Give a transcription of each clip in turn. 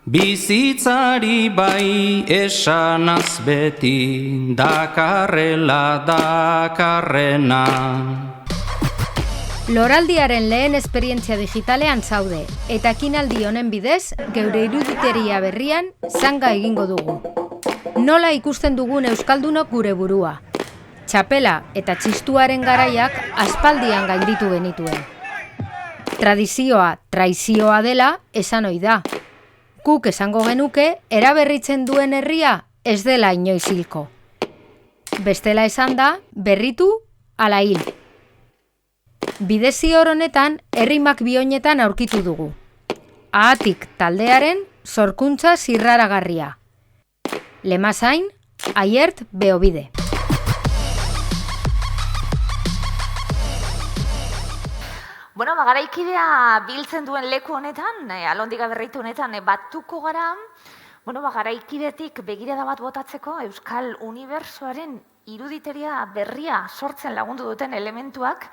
Bizitzari bai esanaz beti, dakarrela dakarrena. Loraldiaren lehen esperientzia digitalean zaude, eta ekinaldi honen bidez, geure iruditeria berrian zanga egingo dugu. Nola ikusten dugun euskaldunok gure burua. Txapela eta txistuaren garaiak aspaldian gainditu genituen. Tradizioa traizioa dela esan ohi da. Guk esango genuke, eraberritzen duen herria ez dela inoiz hilko. Bestela esan da, berritu ala hil. Bidezio honetan, herrimak bioinetan aurkitu dugu. Ahatik taldearen sorkuntza zirraragarria. Lemazain, Aiert Beobide. Bueno, garaikidea biltzen duen leku honetan, alondiga berritu honetan, batuko gara, garaikidetik begirada bat botatzeko Euskal Unibertsoaren iruditeria berria sortzen lagundu duten elementuak,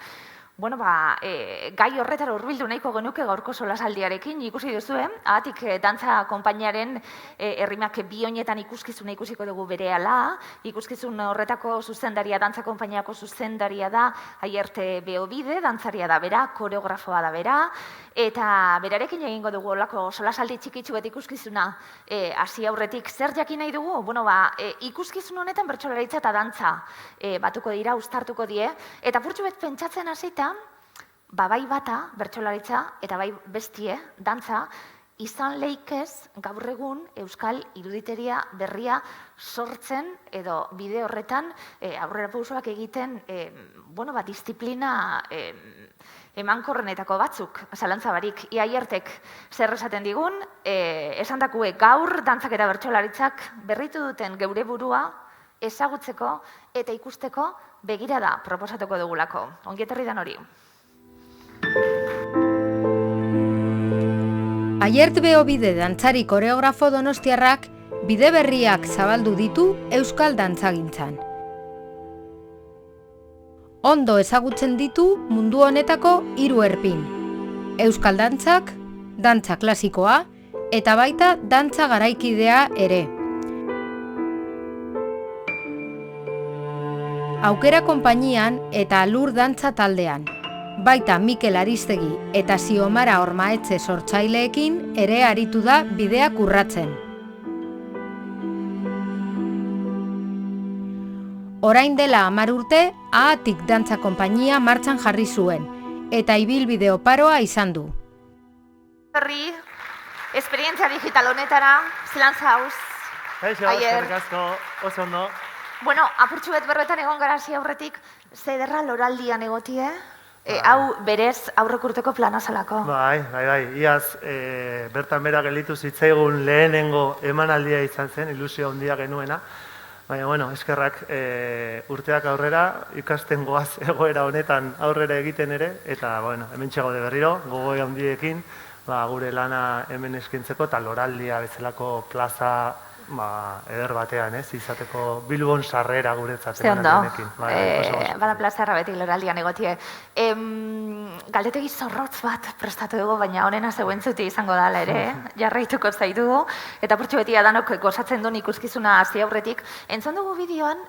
gai horretara hurbildu nahiko genuke gaurko solasaldiarekin, ikusi duzue, ahatik dantza konpainiaren herrimak bioinetan ikuskizuna ikusiko dugu berehala, ikuskizun horretako zuzendaria, dantza konpainiako zuzendaria da Aiert Beobide, dantzaria da bera, koreografoa da bera, eta berarekin egingo dugu olako solasaldi txikitsu bat ikuskizuna hasi aurretik zer jakin nahi dugu? Ikuskizun honetan bertsolaritza eta dantza batuko dira, uztartuko die, eta purtsu bet pentsatzen hasita, bai bata, bertsolaritza, eta bai bestie, dantza, izan leikez gaur egun Euskal iruditeria berria sortzen edo bide horretan aurrera pausoak egiten disiplina emankorrenetako batzuk, zalantza barik. Aiertek zer esaten digun, esandakue gaur dantzak eta bertsolaritzak berritu duten geure burua ezagutzeko eta ikusteko begirada proposatuko dugulako. Ongi etorri dan hori. Aiert Beobide dantzari koreografo donostiarrak bide berriak zabaldu ditu euskal dantzagintzan. Ondo ezagutzen ditu mundu honetako 3 erpin. Euskal dantzak, dantza klasikoa eta baita dantza garaikidea ere. Aukera konpainian eta Lur dantza taldean. Baita Mikel Aristegi eta Xiomara Ormaetxe sortzaileekin ere aritu da bideak urratzen. Orain dela 10 urte, Ahatik dantza konpainia martxan jarri zuen, eta ibilbide oparoa izan du. Herri, esperientzia digital honetara, zelan zauz? Eskerrik asko, oso ondo. Apurtxu bet berbetan egon gara hasi aurretik, zederra loraldian egotie? Hau berez aurrek urteko plana zalako. Bai, iaz bertan bera gelditu zitzaigun lehenengo emanaldia izan zen, ilusio handia genuena. Baina, eskerrak urteak aurrera, ikasten goaz egoera honetan aurrera egiten ere, eta, hemen txegaude berriro, gogoi handiekin, gure lana hemen eskintzeko, eta loraldia bezalako plaza eder batean, izateko Bilbon sarrera guretzat. Ze ondo, bada plazarra betik loraldian egotie. Galdetegi zorrotz bat prestatu dugu, baina honena zeuen zuti izango dala ere, jarraituko zaitu, eta purtsu beti adanok gozatzen duen ikuskizuna hasi aurretik. Entzun dugu bideoan,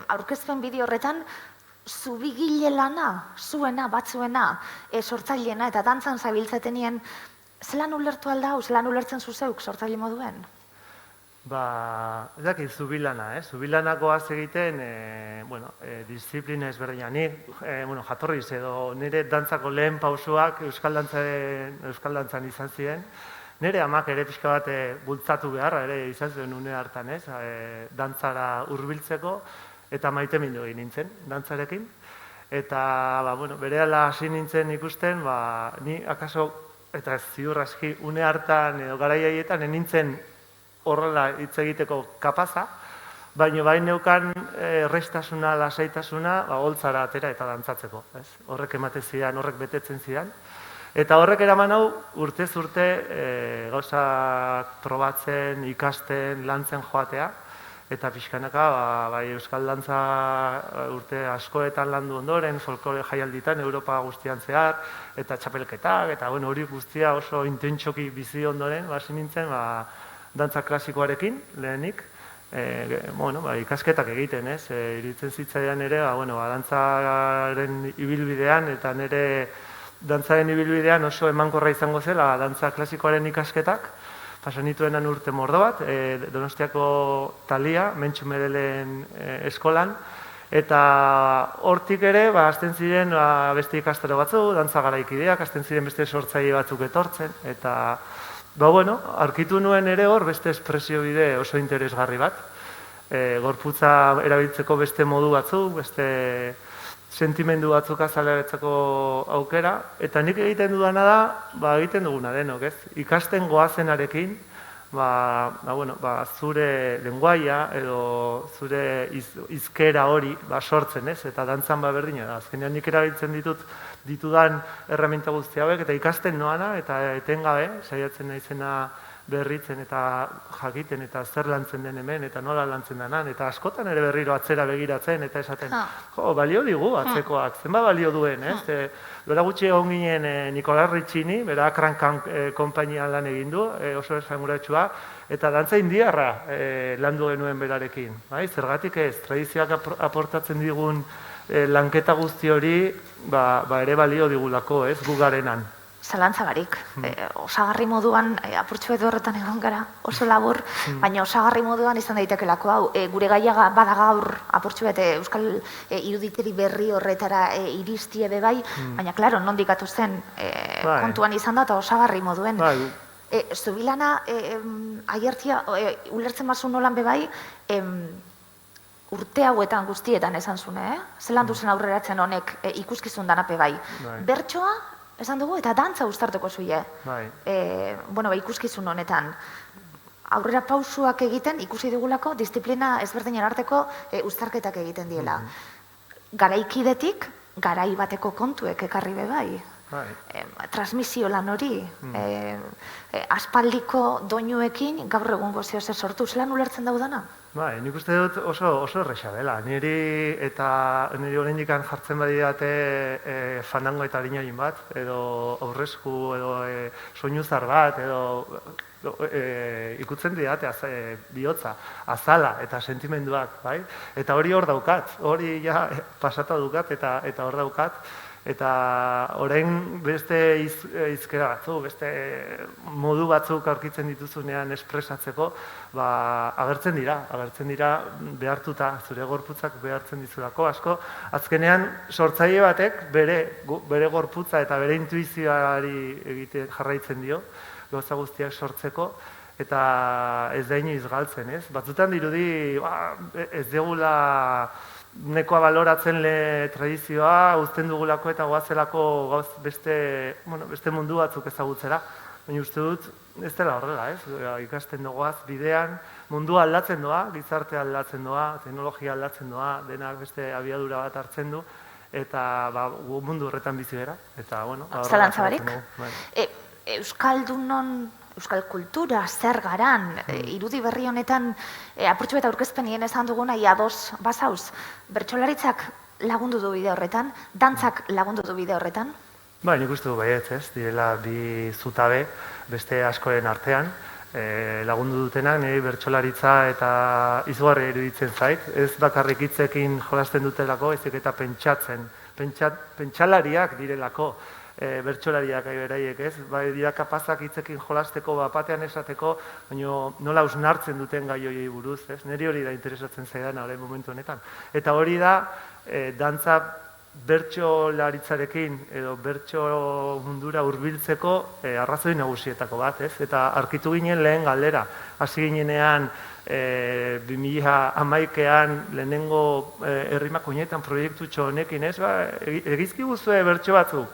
aurkezpen bideo horretan, zubigile lana, zuena, batzuena, sortzaileena, eta dantzan zabiltzatenien, zelan ulertu alda, zelan ulertzen zuzeuk sortzaile moduen? Ez dakit, zubilana, zubilanakoaz egiten, disiplina ezberdina. Ni, jatorriz edo nire dantzako lehen pausoak euskal dantzan izan ziren. Nire amak ere pixka bat bultzatu beharra ere izan zuen une hartan, dantzara hurbiltzeko eta maitemindu egin nintzen dantzarekin. Eta, berehala hasi nintzen ikusten, ni akaso, eta ziur aski, une hartan edo garaiaietan nintzen horrela hitz egiteko kapaza, baina bain neukan errestasuna, lasaitasuna, holtzara atera eta dantzatzeko. Horrek ematen zidan, horrek betetzen zidan. Eta horrek eraman hau urtez urte gauzak probatzen, ikasten, lantzen joatea. eta pixkanaka bai euskal dantza urte askoetan landu ondoren, folklore jaialditan Europa guztian zehar, eta txapelketak, eta hori guztia oso intentsoki bizi ondoren, hasi nintzen dantza klasikoarekin lehenik, ikasketak egiten, iruditzen zitzaidan ere, dantzaren ibilbidean eta nire dantzaren ibilbidean oso emankorra izango zela dantza klasikoaren ikasketak, pasan nituenan urte mordo bat, Donostiako Talia, Mentxu Medelen eskolan, eta hortik ere, hasten ziren beste ikastaro batzu, dantza garaikideak, hasten ziren beste sortzaile batzuk etortzen, eta aurkitu nuen ere hor beste espresio bide oso interesgarri bat, gorputza erabiltzeko beste modu batzuk, beste sentimendu batzuk azaleratzeko aukera, eta nik egiten dudana da, egiten duguna denok, ez? Ikasten goazenarekin, zure lenguaia edo zure hizkera hori sortzen, ez? Eta dantzan berdina da. Azkenean nik erabiltzen ditudan erreminta guzti hauek, eta ikasten noana, eta etengabe, saiatzen naizena berritzen eta jakiten eta zer lantzen den hemen, eta nola lantzen denan, eta askotan ere berriro atzera begiratzen, eta esaten, balio digu atzekoak, zenba balio duen, ez? Bera gutxi egon ginen Nikola Riccini, bera Akrankan konpainian lan egin du, oso esanguratsua, eta dantza indiarra landu genuen berarekin. Zergatik ez, tradizioak aportatzen digun lanketa guzti hori, ere balio digulako, ez, gugarenan. Zalantza barik. Osagarri moduan, apurtxu edo horretan egon gara, oso labur, baina osagarri moduan izan daitekelako hau. Gure gaiaga bada gaur, apurtxu bete Euskal iruditeri berri horretara iristie bebai, baina, klaro, nondik atu zen kontuan izan da, eta osagarri moduen. Zubilana, aiertia, ulertzen bazu nolan bebai, urte hauetan guztietan esan zune, zelan duzen aurreratzen honek ikuskizun danape bai. Bertsoa, esan dugu, eta dantza uztartuko zuie. Ikuskizun honetan. Aurrera pausuak egiten, ikusi dugulako, disiplina ezberdinen arteko uztarketak egiten diela. Garaikidetik, garai bateko kontuek ekarri bebai. Transmisio lan hori, aspaldiko doinuekin, gaur egungo zehose sortu, zelan ulertzen daudana? Nik uste dut oso erresa dela. Niri oraindik jartzen badidate fandango eta arinoin bat, edo aurresku, edo soinuzar bat, edo ikutzen didate bihotza, azala eta sentimenduak, bai? Eta hori hor daukat, hori ja pasata dukat eta hor daukat. Eta orain beste hizkera batzuk, beste modu batzuk aurkitzen dituzunean espresatzeko, agertzen dira behartuta, zure gorputzak behartzen dizulako asko. Azkenean, sortzaile batek bere gorputza eta bere intuizioari egiten jarraitzen dio, gauza guztiak sortzeko, eta ez da inoiz galtzen, ez? Batzutan dirudi, ez degula nekoa baloratzen tradizioa, uzten dugulako eta goazelako beste mundu batzuk ezagutzera. Baina uste dut, ez dela horrela, ez? Ikasten duguaz, bidean, mundua aldatzen doa, gizartea aldatzen doa, teknologia aldatzen doa, denak beste abiadura bat hartzen du, eta mundu horretan bizi gara. Zalantza barik? Euskal kultura, zer garan, irudi berri honetan, apurtxu eta aurkezpenien esan duguna, ados bazauz, bertsolaritzak lagundu du bide horretan, dantzak lagundu du bide horretan? Nik uste du baietz, ez, direla bi zutabe beste askoren artean, lagundu dutenak, niri bertsolaritza eta izugarri iruditzen zait, ez bakarrik hitzekin jolasten dutelako, ezik eta pentsatzen, pentsalariak direlako, bertsolariak beraiek, ez? Dira kapazak hitzekin jolasteko, batean esateko, baina nola hausnartzen duten gai horiei buruz, ez? Niri hori da interesatzen zaidan orain momentu honetan. Eta hori da, dantza bertsolaritzarekin edo bertso mundura hurbiltzeko arrazoi nagusietako bat, ez? Eta aurkitu ginen lehen galdera, hasi ginenean 2011an lehenengo herrimak oinetan proiektutxo honekin, ez? Egizki guzue bertso batzuk,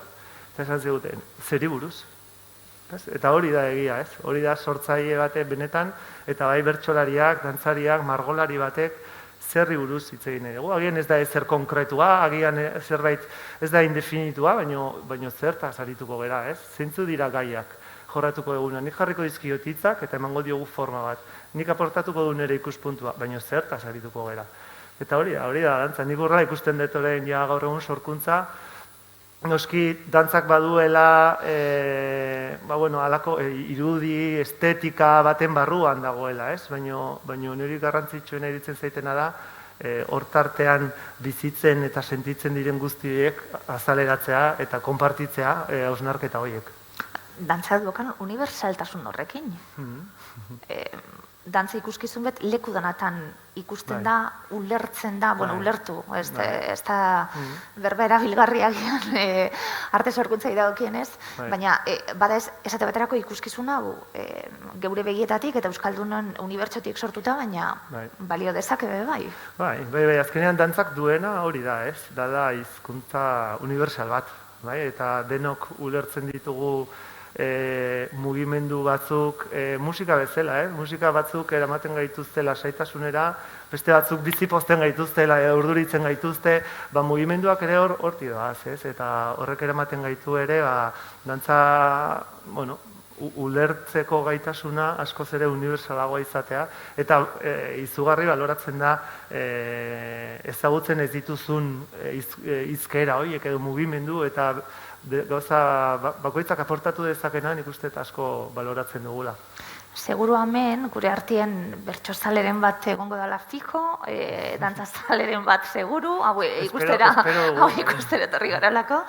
eta esan ziguten, zeri buruz. Eta hori da egia, ez? Hori da sortzaile batek benetan, eta bai bertsolariak, dantzariak, margolari batek, zerri buruz hitz egin nahi dugu. Agian ez da ezer konkretua, agian zerbait ez da indefinitua, baina zertaz arituko gera, ez? Zeintzu dira gaiak. jorratuko duguna. Nik jarriko dizkiot hitzak eta emango diogu forma bat. Nik aportatuko du nire ikuspuntua, baina zertaz arituko gera. Eta hori da, dantza. Nik horrela ikusten dut orain ja gaur egun sorkuntza. Noski, dantzak baduela, halako irudi, estetika baten barruan dagoela, ez? Baina niri garrantzitsuena iritzen zaitena da, hortartean bizitzen eta sentitzen diren guztiek azaleratzea eta konpartitzea hausnarketa horiek. Dantza dukan unibertsaltasun horrekin. Dantza ikuskizun bet leku danatan ikusten da, ulertzen da, ulertu, ez da berba erabilgarriak arte sorkuntza idagokienez, baina bada ez, esate baterako ikuskizuna geure begietatik eta Euskaldunon unibertsotik sortuta, baina balio dezake bai. Bai, azkenean dantzak duena hori da, ez? Da hizkuntza unibertsal bat, eta denok ulertzen ditugu mugimendu batzuk, musika bezala, musika batzuk eramaten gaituzte lasaitasunera, beste batzuk bizipozten gaituzte, urduritzen gaituzte, mugimenduak ere horti doaz, eta horrek eramaten gaitu ere, dantza, ulertzeko gaitasuna askoz ere unibertsalagoa izatea, eta izugarri baloratzen da ezagutzen ez dituzun hizkera horiek edo mugimendu, eta gauza bakoitzak aportatu dezakena nik uste asko baloratzen dugula. Seguru hemen, gure artien bertsozaleren bat egongo dela fijo, dantzazaleren bat seguru, hau ikustera etorri garelako,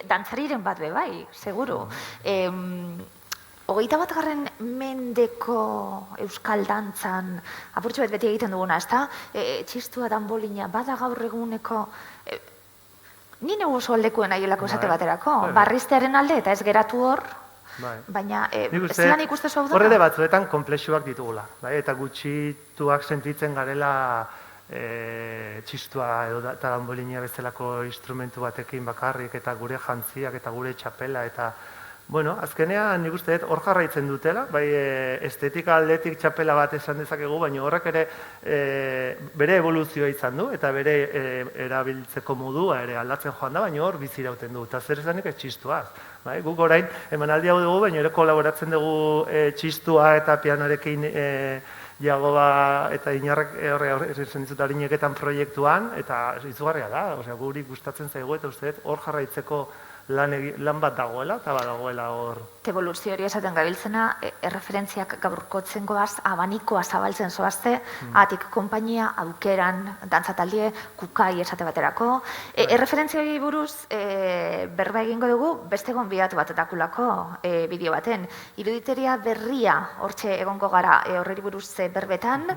dantzariren bat bai, seguru. 21. mendeko euskal dantzan, apurtxo beti egiten duguna, ezta? Txistua, danbolina, bada gaur eguneko... Ni neu oso aldekuen aielako esate baterako, barriztearen alde eta ez geratu hor, baina zelan ikustezu hau da? Horre batzuetan konplexuak ditugula, eta gutxituak sentitzen garela txistua eta danbolina bezalako instrumentu batekin bakarrik, eta gure jantziak eta gure txapela, eta azkenean nik uste hor jarraitzen dutela, bai estetika aldetik txapela bat esan dezakegu, baina horrek ere bere evoluzioa izan du, eta bere erabiltzeko modua ere aldatzen joan da, baina hor bizirauten du, eta zer esanik ez txistuaz. Guk orain emanaldi hau dugu, baina ere kolaboratzen dugu txistua eta pianorekin Jagoba eta Inarrek esan dizut harineketan proiektuan, eta izugarria da, guri gustatzen zaigu eta uste hor jarraitzeko lan bat dagoela, eta badagoela hor. Evoluzio hori esaten gabiltzena, erreferentziak gaurkotzen goaz, abanikoa zabaltzen zoazte, atik konpainia, aukeran, dantzataldie, kukai esate baterako. Erreferentzia hori buruz, berba egingo dugu, beste gonbidatu bat etakulako bideo baten. Iruditeria berria hortxe egongo gara horreri buruz berbetan,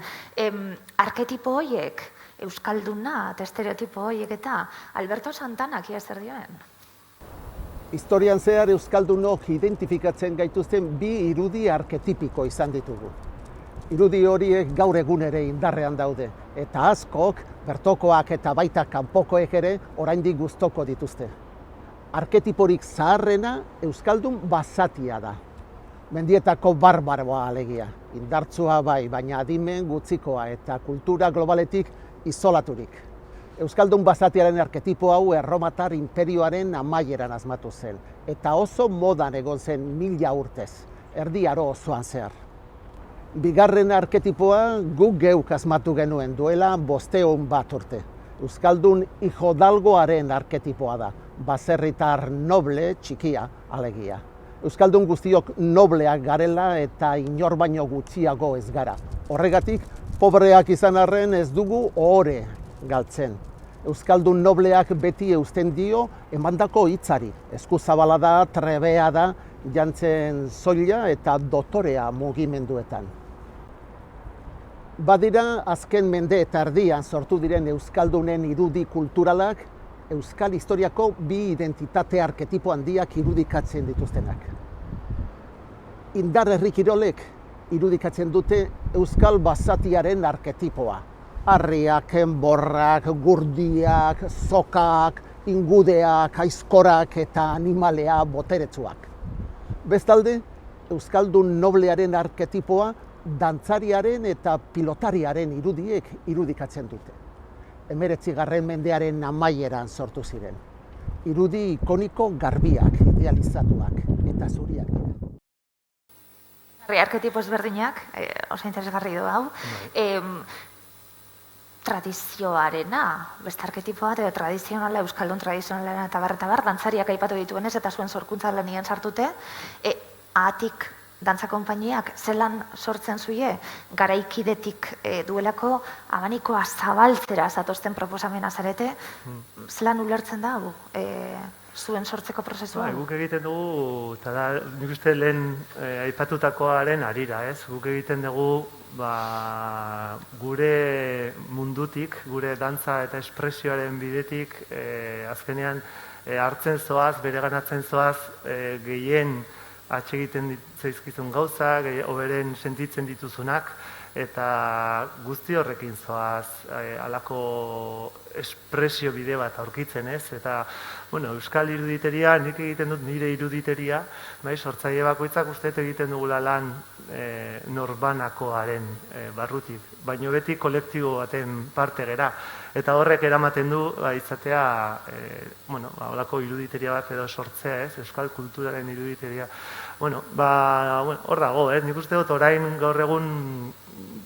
arketipo horiek, Euskalduna eta estereotipo horiek eta Alberto Santanak ia zer dioen? Historian zehar Euskaldunok identifikatzen gaituzten bi irudi arketipiko izan ditugu. Irudi horiek gaur egun ere indarrean daude, eta askok, bertokoak eta baita kanpokoek ere oraindik gustoko dituzte. Arketiporik zaharrena Euskaldun basatia da. Mendietako barbaroa alegia, indartsua bai, baina adimen gutzikoa eta kultura globaletik isolaturik. Euskaldun basatiaren arketipo hau Erromatar imperioaren amaieran asmatu zen, eta oso modan egon zen 1000 urtez, erdi aro osoan zehar. Bigarren arketipoa guk geuk asmatu genuen duela 500 urte. Euskaldun hijodalgoaren arketipoa da, baserritar noble txikia alegia. Euskaldun guztiok nobleak garela eta inor baino gutxiago ez gara. Horregatik, pobreak izan arren ez dugu ohore galtzen. Euskaldun nobleak beti eusten dio emandako hitzari. Eskuzabala da, trebea da, jantzen soila eta dotorea mugimenduetan. Badira, azken mende eta erdian sortu diren Euskaldunen irudi kulturalak, Euskal historiako bi identitate arketipo handiak irudikatzen dituztenak. Indar herri kirolek irudikatzen dute Euskal basatiaren arketipoa. Harriak, enborrak, gurdiak, sokak, ingudeak, aizkorak eta animalea boteretsuak. Bestalde, Euskaldun noblearen arketipoa dantzariaren eta pilotariaren irudiek irudikatzen dute. 19. mendearen amaieran sortu ziren. Irudi ikoniko garbiak, idealizatuak eta zuriak dira. Arketipo ezberdinak, oso interesgarri du hau. Tradizioarena, beste arketipo bat, edo tradizionala, euskaldun tradizionalena eta bar, dantzariak aipatu dituenez, eta zuen sorkuntza lanian sartute, ahatik dantza konpainiak zelan sortzen zuie, garaikidetik duelako abanikoa zabaltzera zatozten proposamena zarete, zelan ulertzen da, zuen sortzeko prozesua? Guk egiten dugu, eta da, nik uste lehen aipatutakoaren harira, ez? Guk egiten dugu gure mundutik, gure dantza eta espresioaren bidetik, azkenean hartzen zoaz, bereganatzen zoaz, gehien atsegiten zaizkizun gauza, hoberen sentitzen dituzunak, eta guzti horrekin zoaz halako espresio bide bat aurkitzen, ez? Eta, bueno, euskal iruditeria, nik egiten dut nire iruditeria, sortzaile bakoitzak uste egiten dugula lan norbanakoaren barrutik, baino beti kolektibo baten parte gera. Eta horrek eramaten du izatea, holako iruditeria bat edo sortzea, ez? Euskal kulturaren iruditeria. Hor dago, nik uste dut orain gaur egun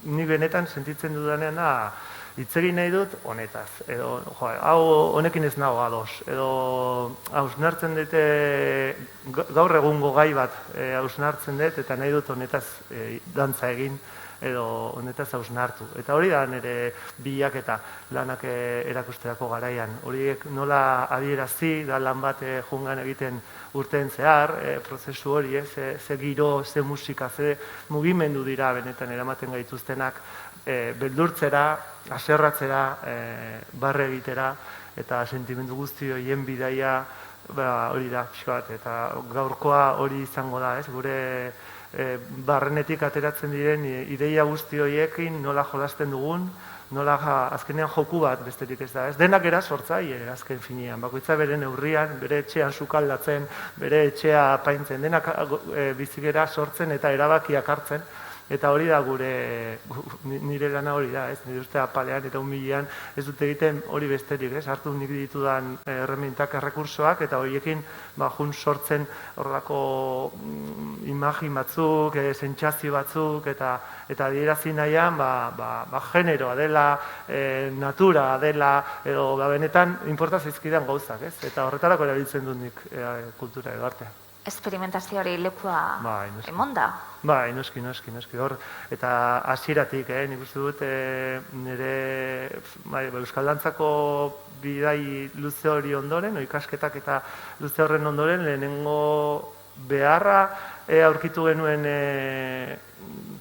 nik benetan sentitzen dudanean da hitz egin nahi dut honetaz, edo hau honekin ez nago ados, edo hausnartzen dute gaur egungo gai bat hausnartzen dut eta nahi dut honetaz dantza egin edo honetaz hausnartu. Eta hori da nire bilaketa lanak erakusterako garaian. Horiek nola adierazi da lan bat jungan egiten urteen zehar, prozesu hori, ze giro, ze musika, ze mugimendu dira benetan eramaten gaituztenak, beldurtzera, haserratzera, barre egitera, eta sentimendu guzti horien bidaia hori da, pixka bat, eta gaurkoa hori izango da, gure barrenetik ateratzen diren ideia guzti horiekin nola jolasten dugun, nola azkenean joku bat besterik ez da, ez? Denak era sortzaile azken finean, bakoitza bere neurrian, bere etxean sukaldatzen, bere etxea apaintzen, denak bizigera sortzen eta erabakiak hartzen, eta hori da nire lana hori da, ez? Nire uste apalean eta humilean ez dut egiten hori besterik, ez? Hartu nik ditudan erremintak, errekursoak, eta horiekin jun sortzen horrelako imagin batzuk, sentsazio batzuk, eta adierazi nahian generoa dela, natura dela, edo benetan inporta zaizkidan gauzak, ez? Eta horretarako erabiltzen dut nik kultura edo artea. Esperimentazioari lekua emon da? Bai, noski hor. Eta hasieratik, nik uste dut nire euskal dantzako bidai luze hori ondoren, ikasketak eta luze horren ondoren, lehenengo beharra aurkitu genuen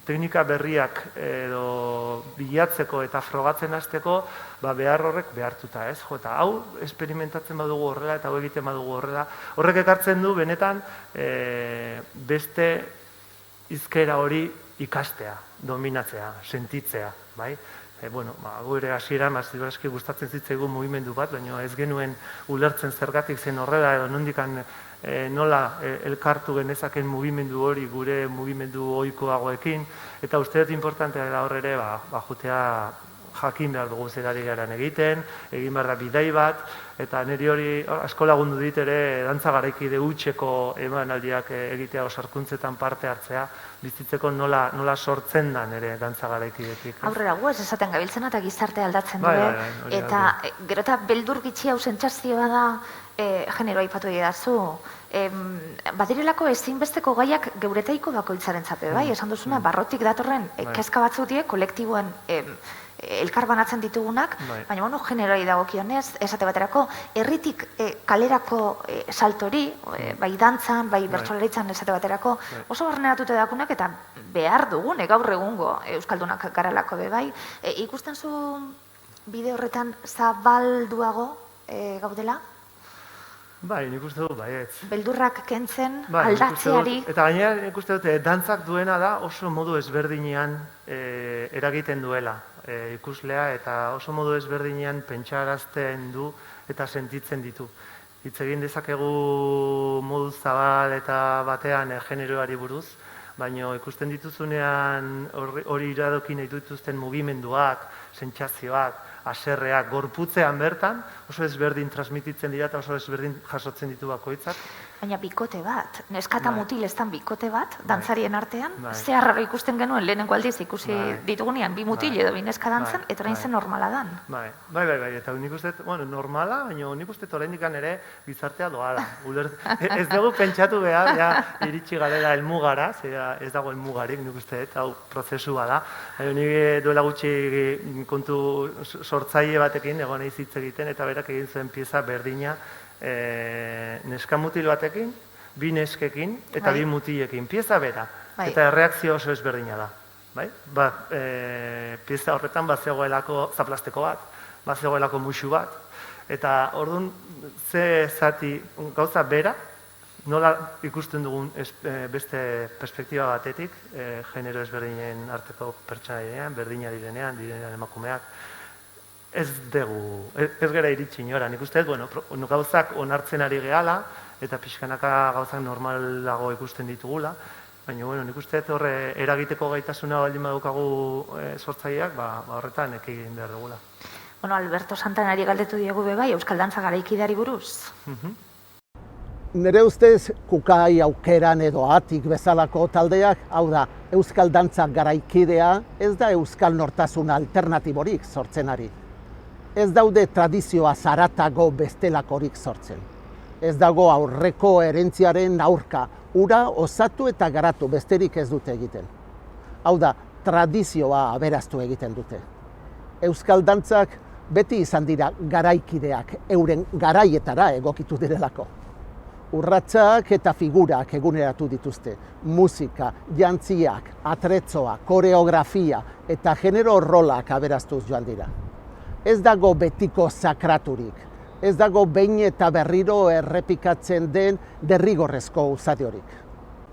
teknika berriak edo bilatzeko eta frogatzen hasteko behar horrek behartuta, ez? Eta hau experimentatzen badugu horrela eta hau egiten badugu horrela, horrek ekartzen du benetan beste hizkera hori ikastea, dominatzea, sentitzea, bai? Gure hasieran ziurreski gustatzen zitzaigun mugimendu bat, baina ez genuen ulertzen zergatik zen horrela edo nondikan nola elkartu genezaken mugimendu hori gure mugimendu ohikoagoekin, eta uste dut importantea da hor ere jutea jakin behar dugu zerari garen egiten, egin behar da bidai bat, eta niri hori asko lagundu dit ere dantza garaikide hutseko emanaldiak egitea osarkuntzetan parte hartzea, bizitzeko nola sortzen da nire dantza garaikidetik. Aurrera gu ez esaten gabiltzena eta gizarte aldatzen du, eta gero eta beldur gitxi hau sentsazioa da genero aipatu didazu. Badirelako ezinbesteko gaiak geuretaiko bakoitzaren zape, bai? Esan duzuna, barrotik datorren kezka batzuk die kolektiboen elkar banatzen ditugunak, baina generoari dagokionez, esate baterako, herritik kalerako saltori, bai dantzan, bai bertsolaritzan esate baterako, oso barneratute dakunak eta behar dugun, gaur egungo euskaldunak garalako be, bai? Ikusten zu bide horretan zabalduago gaudela? Bai, nik uste dut, baietz. Beldurrak kentzen, aldatzeari. Eta gainera nik uste dut, dantzak duena da oso modu ezberdinean eragiten duela ikuslea, eta oso modu ezberdinean pentsarazten du eta sentitzen ditu. Hitz egin dezakegu modu zabal eta batean generoari buruz, baina ikusten dituzunean hori iradokin nahi dituzten mugimenduak, sentsazioak, haserreak, gorputzean bertan, oso ezberdin transmititzen dira eta oso ezberdin jasotzen ditu bakoitzak. Baina bikote bat, neskata mutil ez bikote bat, dantzarien artean, Bai. ze harraro ikusten genuen lehenengo aldiz ikusi ditugunean, bi mutil edo bi neska dantzan, eta orain Bai. zen normala dan. Bai, eta nik uste, normala, baina nik uste oraindik ere gizartea doala. Ez dugu pentsatu behar, ja, iritsi garela helmugara, ez dago helmugarik, nik uste, hau prozesua da. Nik duela gutxi kontu sortzaile batekin, egon naiz hitz egiten, eta berak egin zuen pieza berdina, neska mutil batekin, bi neskekin, eta bi mutilekin, pieza bera. Eta erreakzio oso ezberdina da. Pieza horretan bazegoelako zaplasteko bat, bazegoelako musu bat, eta orduan ze zati gauza bera, nola ikusten dugun beste perspektiba batetik, genero ezberdinen arteko pertsona direnean, berdina direnean emakumeak, ez gara iritsi inora. Nik uste, gauzak onartzen ari gehala, eta pixkanaka gauzak normalago ikusten ditugula, baina nik uste horre eragiteko gaitasuna baldin badukagu sortzaileak, horretan egin behar dugula. Alberto Santanari galdetu diegu bebai, Euskal Dantza garaikidari buruz. Nire ustez, Kukai, Aukeran edo Atik bezalako taldeak, hau da, Euskal Dantza garaikidea ez da Euskal Nortasun alternatiborik sortzen ari. Ez daude tradizioa zaratago bestelakorik sortzen. Ez dago aurreko erentziaren aurka, ura osatu eta garatu besterik ez dute egiten. Hau da, tradizioa aberaztu egiten dute. Euskal Dantzak beti izan dira garaikideak, euren garaietara egokitu direlako. Urratsak eta figurak eguneratu dituzte, musika, jantziak, atretzoa, koreografia eta genero rolak aberaztuz joan dira. Ez dago betiko sakraturik, ez dago behin eta berriro errepikatzen den derrigorrezko usadiorik.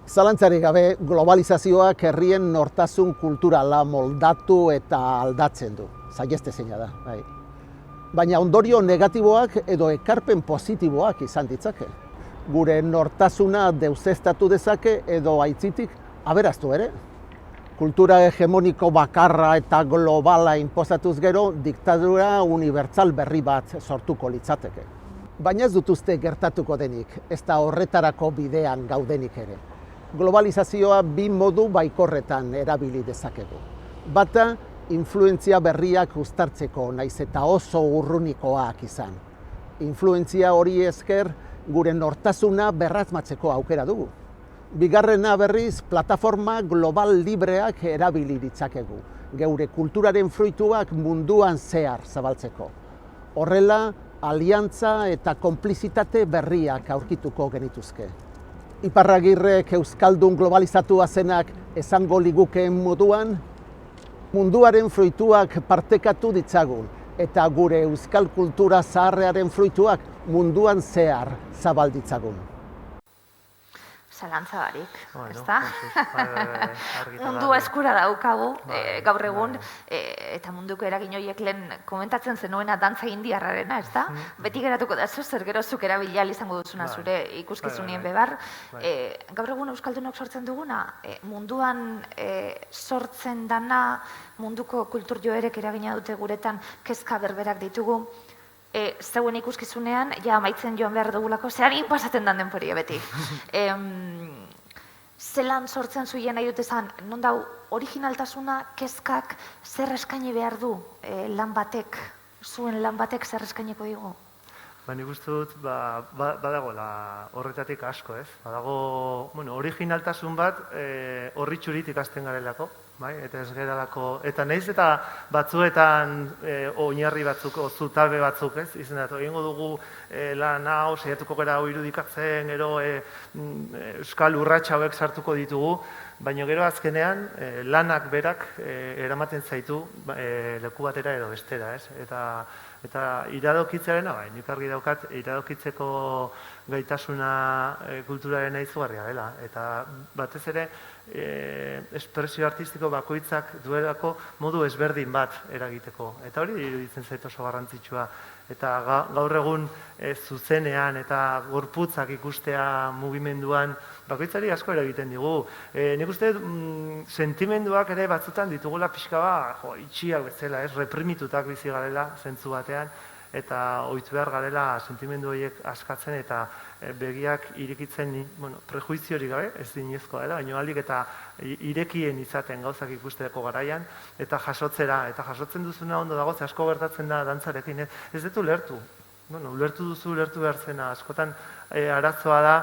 Zalantzarik gabe, globalizazioak herrien nortasun kulturala moldatu eta aldatzen du. Saihestezina da, bai. Baina ondorio negatiboak edo ekarpen positiboak izan ditzake. Gure nortasuna deuseztatu dezake edo aitzitik aberaztu ere. Kultura hegemoniko bakarra eta globala inpozatuz gero, diktadura unibertsal berri bat sortuko litzateke. Baina ez dut uste gertatuko denik, ez da horretarako bidean gaudenik ere. Globalizazioa bi modu baikorretan erabili dezakegu. Bata, influentzia berriak uztartzeko naiz eta oso urrunikoak izan. Influentzia hori esker gure nortasuna berrazmatzeko aukera dugu. Bigarrena berriz, plataforma global libreak erabili ditzakegu, geure kulturaren fruituak munduan zehar zabaltzeko. Horrela, aliantza eta konplizitate berriak aurkituko genituzke. Iparragirrek euskaldun globalizatua zenak esango ligukeen moduan, munduaren fruituak partekatu ditzagun, eta gure euskal kultura zaharrearen fruituak munduan zehar zabal ditzagun. Zalantza barik, ez da? Mundua eskura daukagu, gaur egun, eta munduko eragin horiek lehen komentatzen zenuena dantza indiarrarena, ez da? Beti geratuko da, zer gero zuk erabilial izango duzuna zure ikuskizunien bebar. Gaur egun euskaldunok sortzen duguna, munduan sortzen dana, munduko kultur joerek eragina dute guretan kezka berberak ditugu, zeuen ikuskizunean, ja amaitzen joan behar dugulako, zeari pasaten dan denporia beti. Zelan sortzen zuien nahi dut esan, non dau originaltasuna, kezkak, zer eskaini behar du lan batek, zuen lan batek zer eskainiko digu? Nik uste dut, badagoela horretatik asko, ez? Badago, originaltasun bat horritxurit ikasten garelako, eta ez geralako, eta nahiz eta batzuetan oinarri batzuk, zutabe batzuk, ez? Izendatu, egingo dugu lan hau, saiatuko gara hau irudikatzen, gero euskal urratsa hauek sartuko ditugu, baina gero azkenean lanak berak eramaten zaitu leku batera edo bestera, ez? Eta iradokitzearena, nik argi daukat, iradokitzeko gaitasuna kulturaren izugarria dela. Eta batez ere, espresio artistiko bakoitzak duelako modu ezberdin bat eragiteko. Eta hori iruditzen zait oso garrantzitsua. Eta gaur egun zuzenean eta gorputzak ikustea mugimenduan bakoitzari asko eragiten digu. Nik uste sentimenduak ere batzutan ditugula pixka itxiak bezala, reprimitutak bizi garela zentzu batean. eta ohitu behar garela sentimendu horiek askatzen eta begiak irekitzen, prejuiziorik gabe, ez dinezkoa dela, baina aldik eta irekien izaten gauzak ikusteko garaian, eta jasotzera, eta jasotzen duzuna ondo dago, ze asko gertatzen da dantzarekin, ez dut ulertu. Ulertu duzu, ulertu behar zena, askotan arazoa da,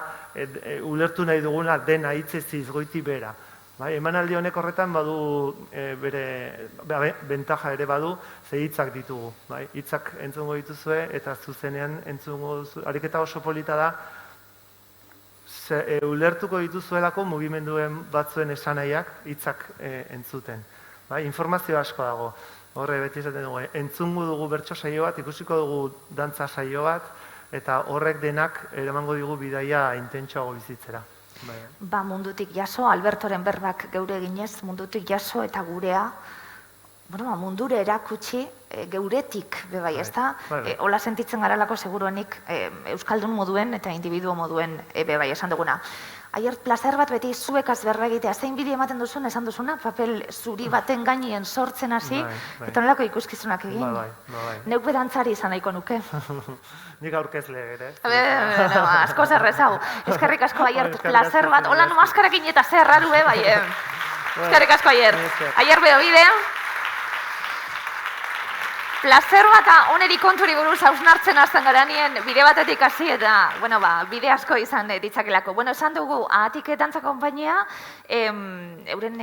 ulertu nahi duguna dena hitzez izgoiti bera. Emanaldi honek horretan badu bere bentaja ere badu, ze hitzak ditugu. Hitzak entzungo dituzue eta zuzenean entzungo duzu. Ariketa oso polita da, ulertuko dituzuelako mugimenduen batzuen esanaiak hitzak entzuten. Informazio asko dago. Horre beti esaten dugu, entzungo dugu bertso saio bat, ikusiko dugu dantza saio bat, eta horrek denak eramango digu bidaia intentsuago bizitzera. Mundutik jaso, Albertoren berbak geure eginez, mundutik jaso eta gurea, mundure erakutsi geuretik bebai, ez da? Hola sentitzen garalako seguruenik Euskaldun moduen eta individuo moduen bebai esan duguna. Aier, plazer bat beti zuekaz berba egitea, zein bide ematen duzun, esan duzuna, papel zuri baten gainien sortzen hasi, eta nolako ikuskizunak egin. Neuk bedantzari izan nahiko nuke. Nik aurkezle ere. Asko zerrezau. Eskerrik asko, Aier, plazer bat. Hola, maskarakin eta zerraru, bai. Eskerrik asko, Aier. Aier bedo bidea. Plazer bat, oneri konturi buruz hausnartzen hasten garanien bide batetik hasi eta, bide asko izan ditzakelako. Esan dugu, Ahatik Dantza Konpainia, euren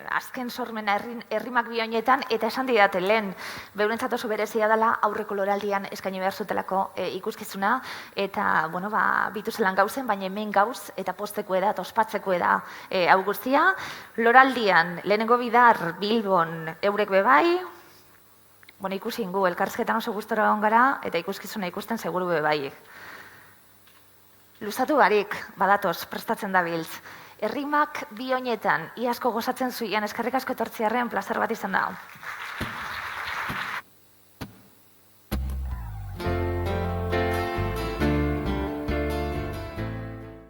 azken sormena herrimak bioinetan, eta esan didate lehen, beurentzat oso berezia dela aurreko loraldian eskaini behar zutelako ikuskizuna, eta, bitu zelan gauzen, baina hemen gauz, eta posteko eda, eta ospatzeko eda hau guztia. Loraldian, lehenengo bidar, Bilbon, eurek bebai, ikusi ingu, elkarrizketan oso gustora egon gara, eta ikuskizuna ikusten seguru bebai. Luzatu barik, badatoz, prestatzen da biltz. Herrimak bi honetan, iazko gozatzen zuian, eskerrik asko etortziarren, plazer bat izan da.